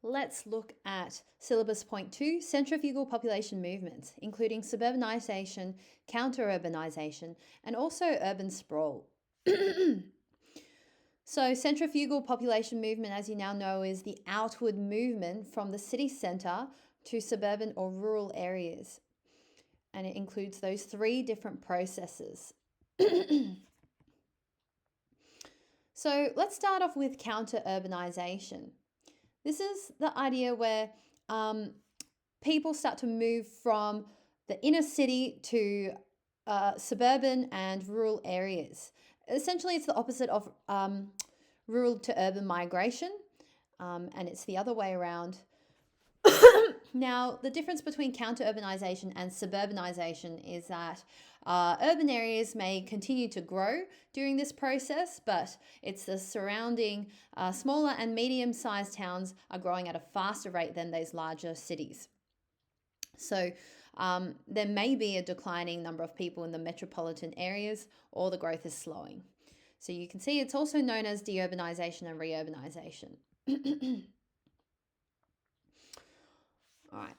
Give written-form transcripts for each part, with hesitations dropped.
let's look at syllabus point 2, centrifugal population movements, including suburbanisation, counter-urbanisation, and also urban sprawl. So centrifugal population movement, as you now know, is the outward movement from the city centre to suburban or rural areas. And it includes those 3 different processes. So let's start off with counter-urbanisation. This is the idea where people start to move from the inner city to suburban and rural areas. Essentially, it's the opposite of rural to urban migration, and it's the other way around. Now, the difference between counter-urbanisation and suburbanisation is that urban areas may continue to grow during this process, but it's the surrounding smaller and medium-sized towns are growing at a faster rate than those larger cities. So there may be a declining number of people in the metropolitan areas, or the growth is slowing. So you can see it's also known as deurbanisation and reurbanisation. All right.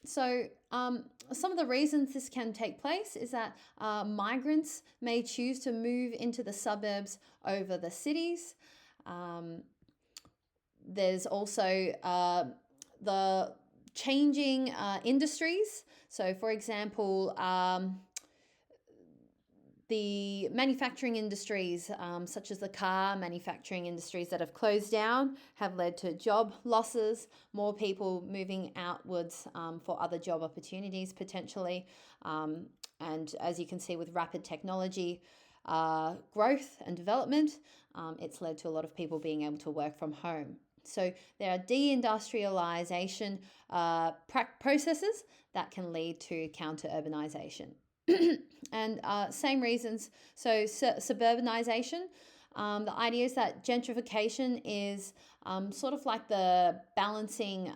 So some of the reasons this can take place is that migrants may choose to move into the suburbs over the cities. There's also the changing industries. So, for example, the manufacturing industries, such as the car manufacturing industries that have closed down, have led to job losses, more people moving outwards for other job opportunities potentially. And as you can see with rapid technology growth and development, it's led to a lot of people being able to work from home. So there are deindustrialization processes that can lead to counter-urbanization. And same reasons. So suburbanization, the idea is that gentrification is sort of like the balancing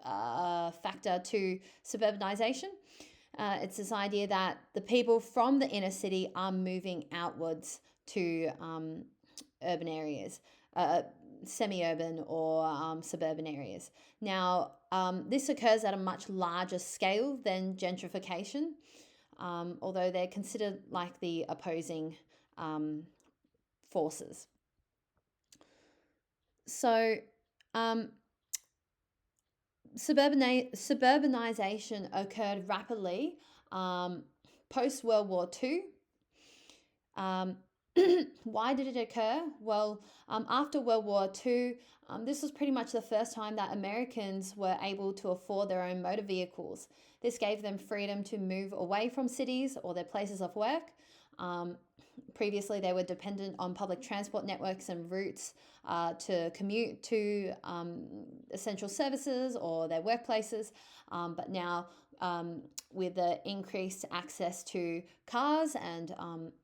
factor to suburbanization. It's this idea that the people from the inner city are moving outwards to urban areas, semi-urban or suburban areas. Now, this occurs at a much larger scale than gentrification, although they're considered like the opposing forces. So, suburbanization occurred rapidly post-World War II. Why did it occur? Well, after World War II, this was pretty much the first time that Americans were able to afford their own motor vehicles. This gave them freedom to move away from cities or their places of work. Previously, they were dependent on public transport networks and routes to commute to essential services or their workplaces. But now, with the increased access to cars and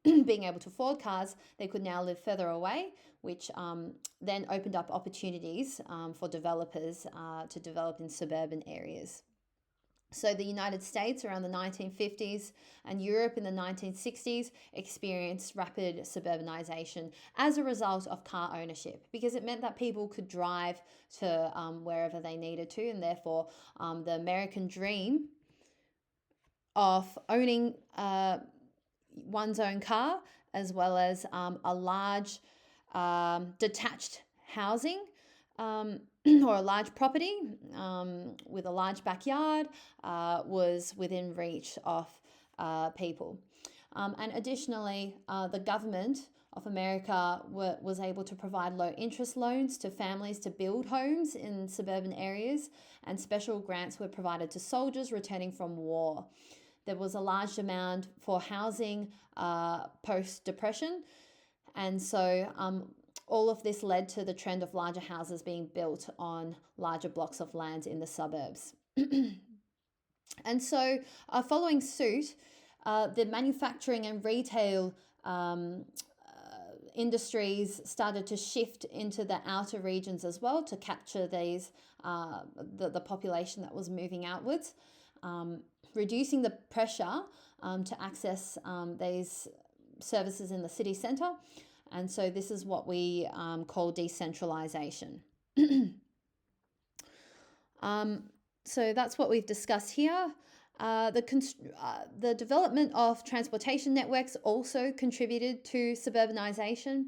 being able to afford cars, they could now live further away, which then opened up opportunities for developers to develop in suburban areas. So the United States around the 1950s and Europe in the 1960s experienced rapid suburbanization as a result of car ownership, because it meant that people could drive to wherever they needed to, and therefore the American dream of owning one's own car, as well as a large detached housing or a large property with a large backyard was within reach of people. And additionally, the government of America was able to provide low interest loans to families to build homes in suburban areas, and special grants were provided to soldiers returning from war. There was a large demand for housing post-depression, and so all of this led to the trend of larger houses being built on larger blocks of land in the suburbs. And so following suit, the manufacturing and retail industries started to shift into the outer regions as well to capture these the population that was moving outwards, reducing the pressure to access these services in the city centre. And so this is what we call decentralisation. Um, so that's what we've discussed here. The development of transportation networks also contributed to suburbanization.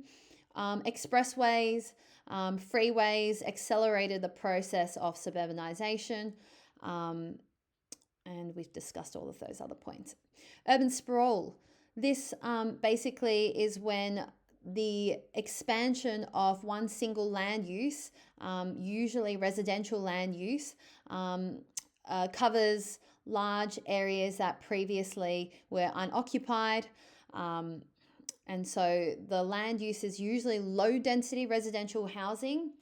Expressways, freeways accelerated the process of suburbanization. Um, and we've discussed all of those other points. Urban sprawl. This basically is when the expansion of one single land use, usually residential land use, covers large areas that previously were unoccupied. Um, and so the land use is usually low density residential housing.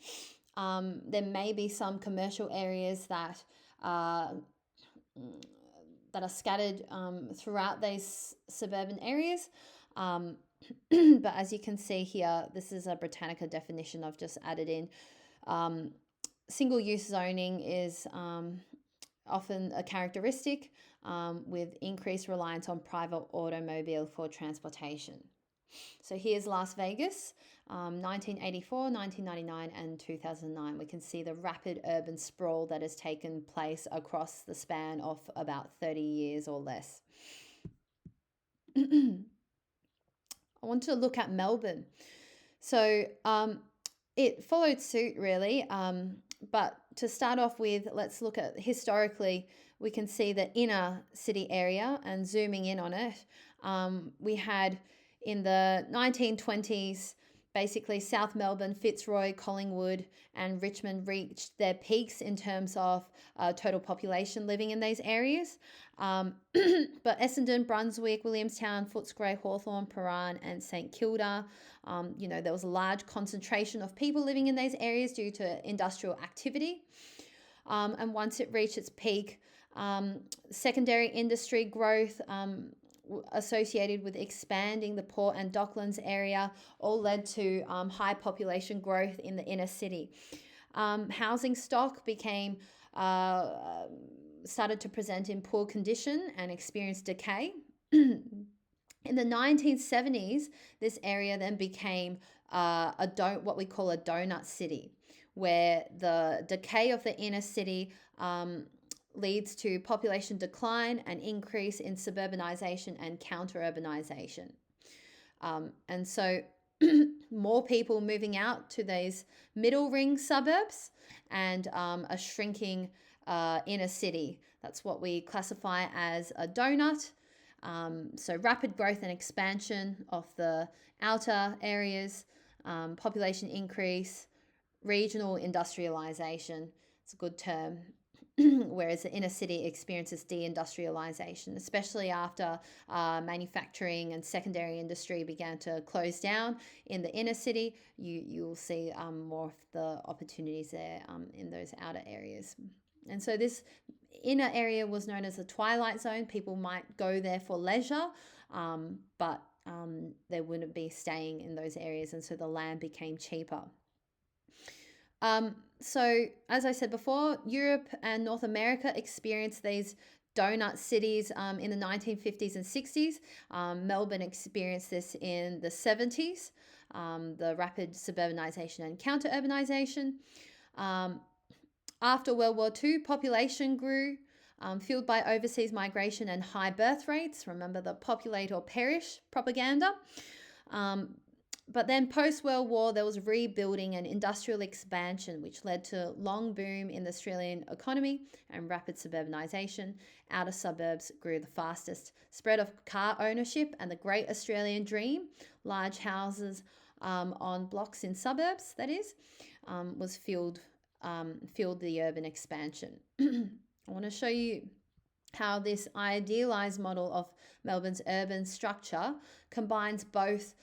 There may be some commercial areas uh, that are scattered throughout these suburban areas. Um, but as you can see here, this is a Britannica definition I've just added in. Single use zoning is often a characteristic with increased reliance on private automobile for transportation. So here's Las Vegas, 1984, 1999, and 2009. We can see the rapid urban sprawl that has taken place across the span of about 30 years or less. I want to look at Melbourne. So it followed suit, really. But to start off with, let's look at historically, we can see the inner city area and zooming in on it. We had in the 1920s, basically South Melbourne, Fitzroy, Collingwood, and Richmond reached their peaks in terms of total population living in these areas. But Essendon, Brunswick, Williamstown, Footscray, Hawthorn, Prahran, and St Kilda, there was a large concentration of people living in these areas due to industrial activity. And once it reached its peak, secondary industry growth associated with expanding the Port and Docklands area all led to high population growth in the inner city. Housing stock started to present in poor condition and experienced decay. In the 1970s, this area then became what we call a donut city, where the decay of the inner city leads to population decline and increase in suburbanization and counter-urbanization. And so more people moving out to these middle ring suburbs and a shrinking inner city. That's what we classify as a donut. So rapid growth and expansion of the outer areas, population increase, regional industrialization. It's a good term. Whereas the inner city experiences deindustrialization, especially after manufacturing and secondary industry began to close down in the inner city. You'll see more of the opportunities there in those outer areas. And so this inner area was known as the twilight zone. People might go there for leisure, but they wouldn't be staying in those areas, and so the land became cheaper. So, as I said before, Europe and North America experienced these donut cities in the 1950s and 60s. Melbourne experienced this in the 70s, the rapid suburbanization and counter-urbanization. After World War II, population grew, fueled by overseas migration and high birth rates. Remember the populate or perish propaganda. But then post-World War, there was rebuilding and industrial expansion, which led to long boom in the Australian economy and rapid suburbanisation. Outer suburbs grew the fastest. Spread of car ownership and the great Australian dream, large houses on blocks in suburbs, that is, fueled the urban expansion. I want to show you how this idealised model of Melbourne's urban structure combines both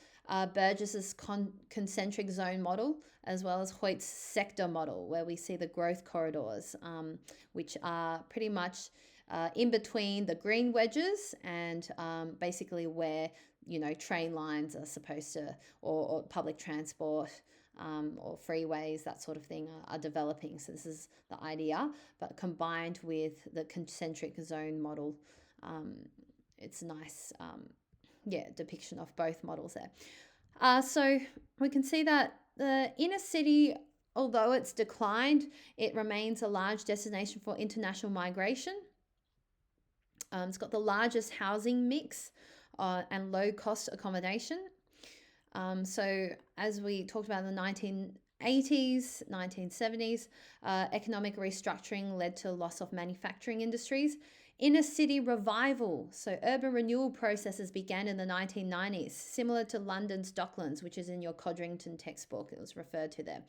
Burgess's concentric zone model as well as Hoyt's sector model, where we see the growth corridors, which are pretty much in between the green wedges and basically where train lines are supposed to, or public transport or freeways, that sort of thing, are developing. So this is the idea, but combined with the concentric zone model, it's a nice depiction of both models there. So we can see that the inner city although it's declined, it remains a large destination for international migration. It's got the largest housing mix and low cost accommodation. So, as we talked about in the 1980s, 1970s, economic restructuring led to loss of manufacturing industries. Inner city revival, so urban renewal processes began in the 1990s, similar to London's Docklands, which is in your Codrington textbook. It was referred to there.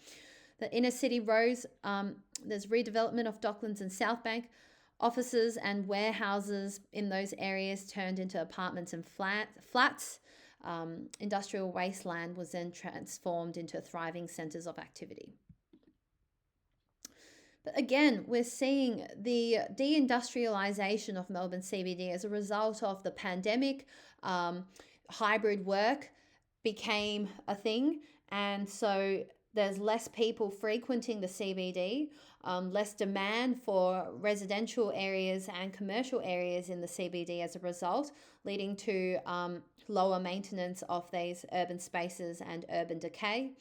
The inner city rose. There's redevelopment of Docklands and South Bank. Offices and warehouses in those areas turned into apartments and flats. Industrial wasteland was then transformed into thriving centres of activity. But again, we're seeing the deindustrialisation of Melbourne CBD as a result of the pandemic. Hybrid work became a thing, and so there's less people frequenting the CBD, less demand for residential areas and commercial areas in the CBD as a result, leading to lower maintenance of these urban spaces and urban decay.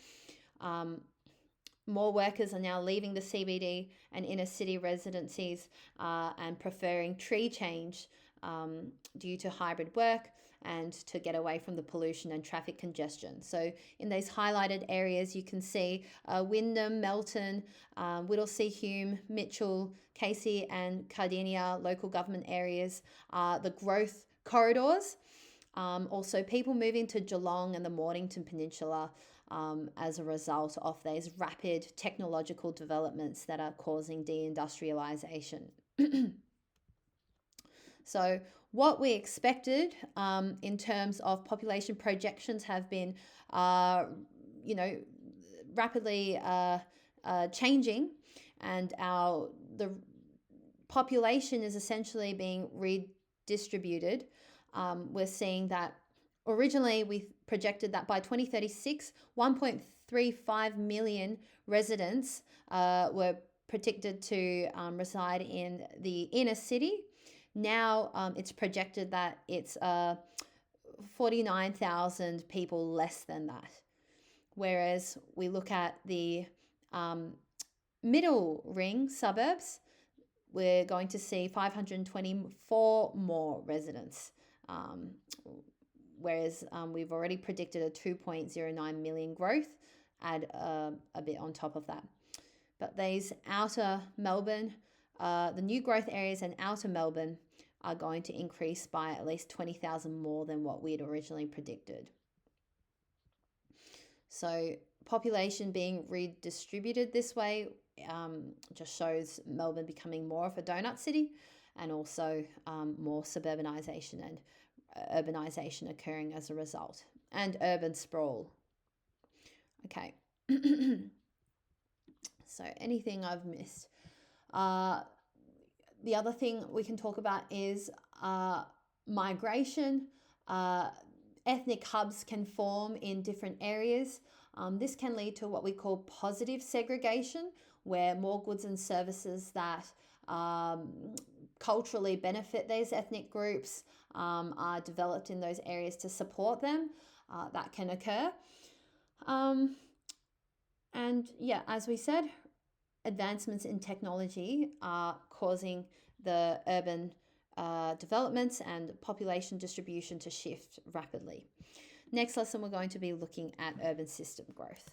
More workers are now leaving the CBD and inner city residencies and preferring tree change due to hybrid work and to get away from the pollution and traffic congestion. So in these highlighted areas, you can see Wyndham, Melton, Whittlesea, Hume, Mitchell, Casey and Cardinia local government areas are the growth corridors. Also, people moving to Geelong and the Mornington Peninsula as a result of these rapid technological developments that are causing deindustrialisation. So what we expected in terms of population projections have been, rapidly changing, and the population is essentially being redistributed. We're seeing that originally we projected that by 2036, 1.35 million residents were predicted to reside in the inner city. Now it's projected that it's 49,000 people less than that. Whereas we look at the middle ring suburbs, we're going to see 524 more residents. Whereas we've already predicted a 2.09 million growth, add a bit on top of that. But these outer Melbourne, the new growth areas in outer Melbourne are going to increase by at least 20,000 more than what we had originally predicted. So population being redistributed this way just shows Melbourne becoming more of a donut city, and also more suburbanisation and urbanisation occurring as a result, and urban sprawl. Okay. So anything I've missed? The other thing we can talk about is migration. Ethnic hubs can form in different areas. This can lead to what we call positive segregation, where more goods and services that culturally benefit these ethnic groups are developed in those areas to support them. That can occur. And yeah, as we said, advancements in technology are causing the urban developments and population distribution to shift rapidly. Next lesson, we're going to be looking at urban system growth.